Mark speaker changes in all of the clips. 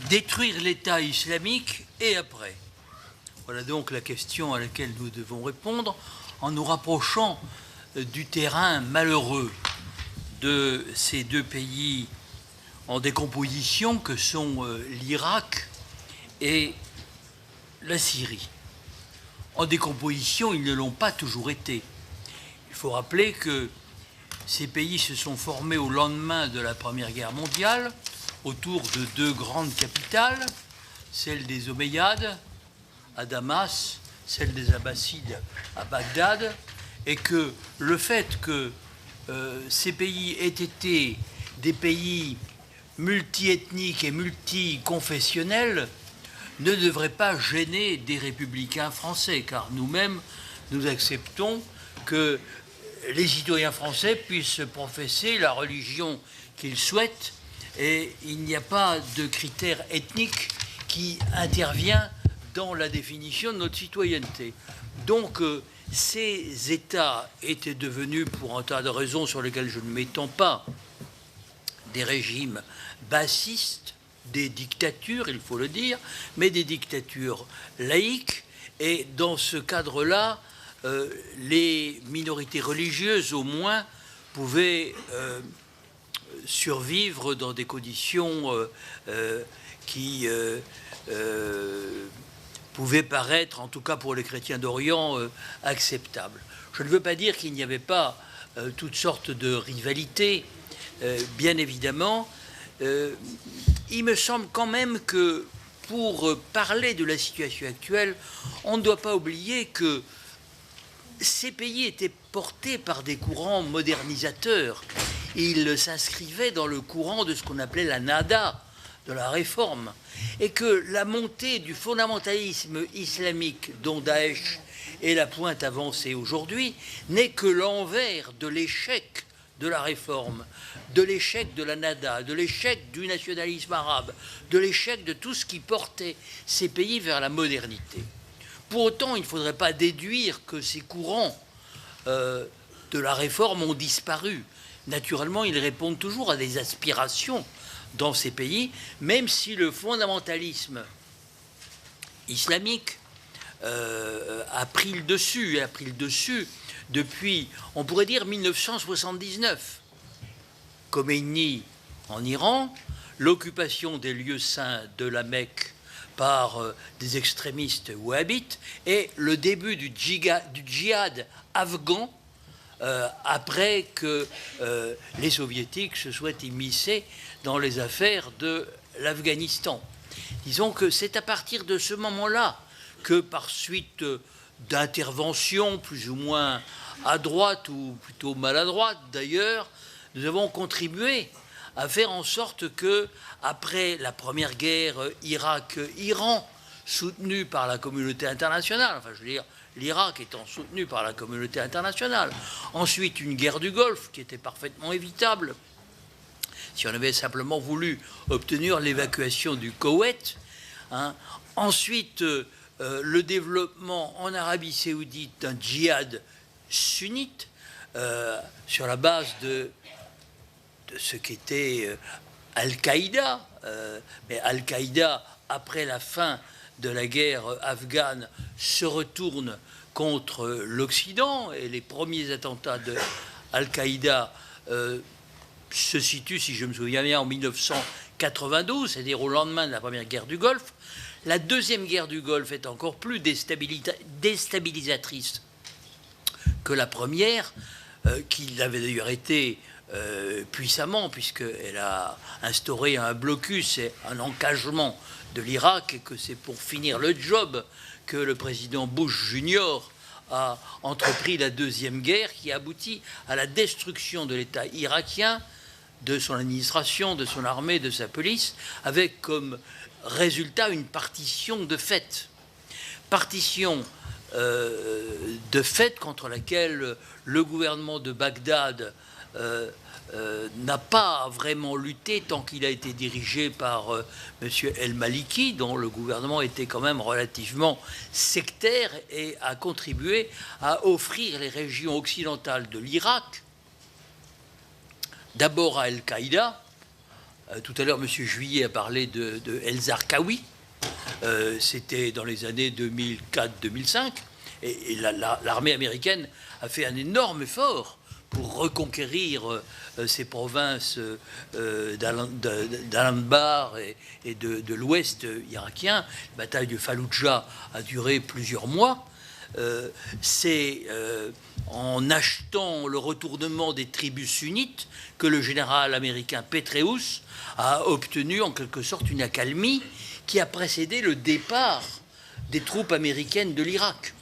Speaker 1: détruire l'État islamique et après? Voilà donc la question à laquelle nous devons répondre en nous rapprochant du terrain malheureux de ces deux pays en décomposition que sont l'Irak et la Syrie. En décomposition, ils ne l'ont pas toujours été. Il faut rappeler que ces pays se sont formés au lendemain de la Première Guerre mondiale autour de deux grandes capitales, celle des Omeyyades à Damas, celle des Abbassides à Bagdad, et que le fait que ces pays aient été des pays multiethniques et multiconfessionnels ne devrait pas gêner des républicains français, car nous-mêmes, nous acceptons que les citoyens français puissent professer la religion qu'ils souhaitent, et il n'y a pas de critère ethnique qui intervient dans la définition de notre citoyenneté. Donc, ces États étaient devenus, pour un tas de raisons sur lesquelles je ne m'étends pas, des régimes bassistes, des dictatures, il faut le dire, mais des dictatures laïques. Et dans ce cadre-là, les minorités religieuses, au moins, pouvaient survivre dans des conditions qui pouvaient paraître, en tout cas pour les chrétiens d'Orient, acceptables. Je ne veux pas dire qu'il n'y avait pas toutes sortes de rivalités, bien évidemment. Il me semble quand même que pour parler de la situation actuelle, on ne doit pas oublier que ces pays étaient portés par des courants modernisateurs. Ils s'inscrivaient dans le courant de ce qu'on appelait la nada, de la réforme, et que la montée du fondamentalisme islamique dont Daesh est la pointe avancée aujourd'hui n'est que l'envers de l'échec de la réforme, de l'échec de la nada, de l'échec du nationalisme arabe, de l'échec de tout ce qui portait ces pays vers la modernité. Pour autant, il ne faudrait pas déduire que ces courants de la réforme ont disparu. Naturellement, ils répondent toujours à des aspirations dans ces pays, même si le fondamentalisme islamique a pris le dessus depuis, on pourrait dire, 1979. Khomeini en Iran, l'occupation des lieux saints de la Mecque par des extrémistes wahhabites et le début du djihad afghan après que les soviétiques se soient immiscés dans les affaires de l'Afghanistan. Disons que c'est à partir de ce moment-là que, par suite d'interventions plus ou moins à droite ou plutôt maladroite d'ailleurs, nous avons contribué à faire en sorte que, après la première guerre Irak-Iran, soutenue par la communauté internationale, enfin je veux dire l'Irak étant soutenu par la communauté internationale, ensuite une guerre du Golfe qui était parfaitement évitable, si on avait simplement voulu obtenir l'évacuation du Koweït, hein. Ensuite le développement en Arabie Saoudite d'un djihad sunnite sur la base de ce qu'était Al-Qaïda. Mais Al-Qaïda, après la fin de la guerre afghane, se retourne contre l'Occident et les premiers attentats de Al-Qaïda se situent, si je me souviens bien, en 1992, c'est-à-dire au lendemain de la première guerre du Golfe. La deuxième guerre du Golfe est encore plus déstabilisatrice que la première, qui l'avait d'ailleurs été puissamment, puisqu'elle a instauré un blocus et un encagement de l'Irak, et que c'est pour finir le job que le président Bush Junior a entrepris la deuxième guerre, qui aboutit à la destruction de l'État irakien, de son administration, de son armée, de sa police, avec comme résultat une partition de fait. Partition de fait contre laquelle le gouvernement de Bagdad n'a pas vraiment lutté tant qu'il a été dirigé par M. El-Maliki, dont le gouvernement était quand même relativement sectaire et a contribué à offrir les régions occidentales de l'Irak, d'abord à Al-Qaïda, Tout à l'heure, M. Juillet a parlé de El Zarqawi. C'était dans les années 2004-2005. Et l'armée américaine a fait un énorme effort pour reconquérir ces provinces d'Al-Anbar et de l'ouest irakien. La bataille de Falloujah a duré plusieurs mois. C'est en achetant le retournement des tribus sunnites que le général américain Petraeus a obtenu en quelque sorte une accalmie qui a précédé le départ des troupes américaines de l'Irak.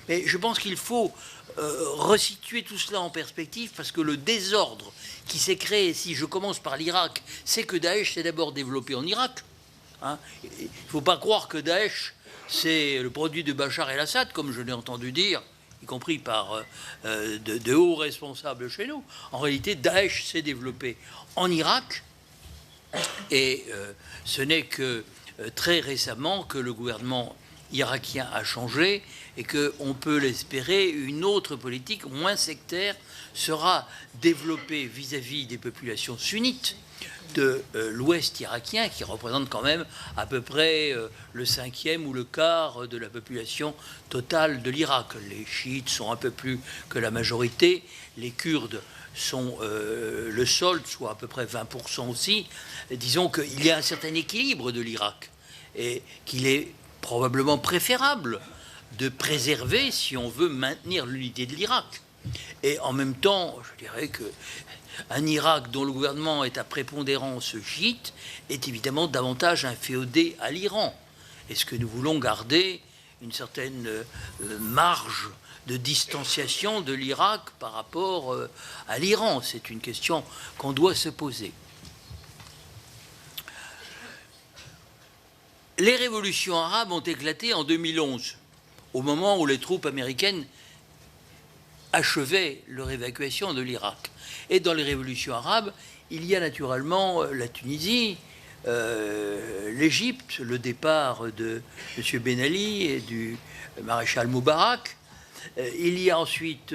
Speaker 1: Mais je pense qu'il faut resituer tout cela en perspective, parce que le désordre qui s'est créé, si je commence par l'Irak, c'est que Daesh s'est d'abord développé en Irak. Hein. Il ne faut pas croire que Daesh, c'est le produit de Bachar el-Assad, comme je l'ai entendu dire, y compris par de hauts responsables chez nous. En réalité, Daesh s'est développé en Irak, et ce n'est que très récemment que le gouvernement irakien a changé et qu'on peut l'espérer, une autre politique moins sectaire sera développée vis-à-vis des populations sunnites de l'ouest irakien, qui représente quand même à peu près le 5e ou le quart de la population totale de l'Irak. Les chiites sont un peu plus que la majorité, les Kurdes sont le solde, soit à peu près 20% aussi. Disons qu'il y a un certain équilibre de l'Irak et qu'il est probablement préférable de préserver si on veut maintenir l'unité de l'Irak. Et en même temps, je dirais qu'un Irak dont le gouvernement est à prépondérance chiite est évidemment davantage inféodé à l'Iran. Est-ce que nous voulons garder une certaine marge de distanciation de l'Irak par rapport à l'Iran? C'est une question qu'on doit se poser. Les révolutions arabes ont éclaté en 2011, au moment où les troupes américaines achevaient leur évacuation de l'Irak. Et dans les révolutions arabes, il y a naturellement la Tunisie, l'Égypte, le départ de M. Ben Ali et du maréchal Moubarak. Il y a ensuite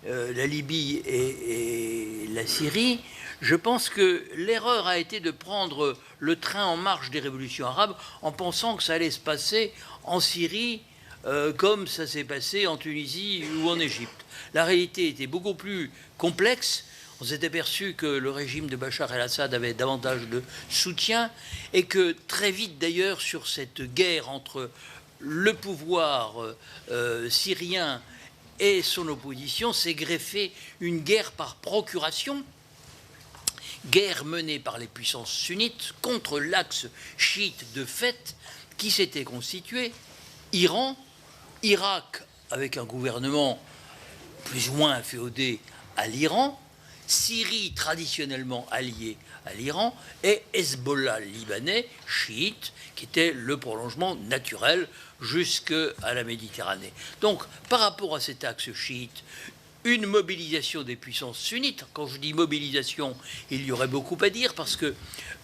Speaker 1: la Libye et la Syrie. Je pense que l'erreur a été de prendre le train en marche des révolutions arabes en pensant que ça allait se passer en Syrie comme ça s'est passé en Tunisie ou en Égypte. La réalité était beaucoup plus complexe. On s'est aperçu que le régime de Bachar el-Assad avait davantage de soutien et que très vite d'ailleurs sur cette guerre entre le pouvoir syrien et son opposition s'est greffée une guerre par procuration, guerre menée par les puissances sunnites contre l'axe chiite de fait qui s'était constitué, Iran, Irak avec un gouvernement plus ou moins inféodé à l'Iran, Syrie traditionnellement alliée à l'Iran, et Hezbollah libanais, chiite, qui était le prolongement naturel jusqu'à la Méditerranée. Donc, par rapport à cet axe chiite, une mobilisation des puissances sunnites. Quand je dis mobilisation, il y aurait beaucoup à dire, parce que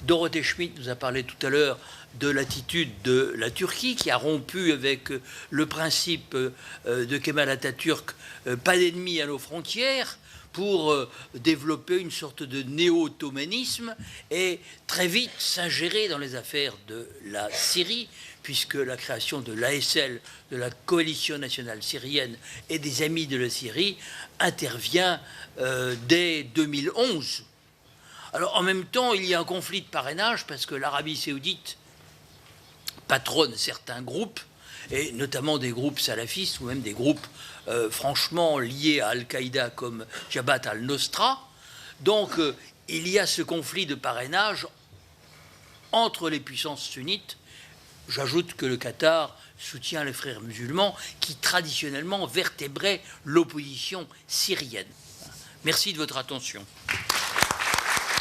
Speaker 1: Dorothée Schmidt nous a parlé tout à l'heure de l'attitude de la Turquie, qui a rompu avec le principe de Kemal Atatürk, pas d'ennemis à nos frontières, pour développer une sorte de néo-ottomanisme et très vite s'ingérer dans les affaires de la Syrie, puisque la création de l'ASL, de la Coalition nationale syrienne et des Amis de la Syrie, intervient dès 2011. Alors en même temps, il y a un conflit de parrainage, parce que l'Arabie saoudite patronne certains groupes, et notamment des groupes salafistes, ou même des groupes franchement liés à Al-Qaïda comme Jabhat al-Nusra. Donc il y a ce conflit de parrainage entre les puissances sunnites. J'ajoute que le Qatar soutient les frères musulmans qui traditionnellement vertébraient l'opposition syrienne. Merci de votre attention.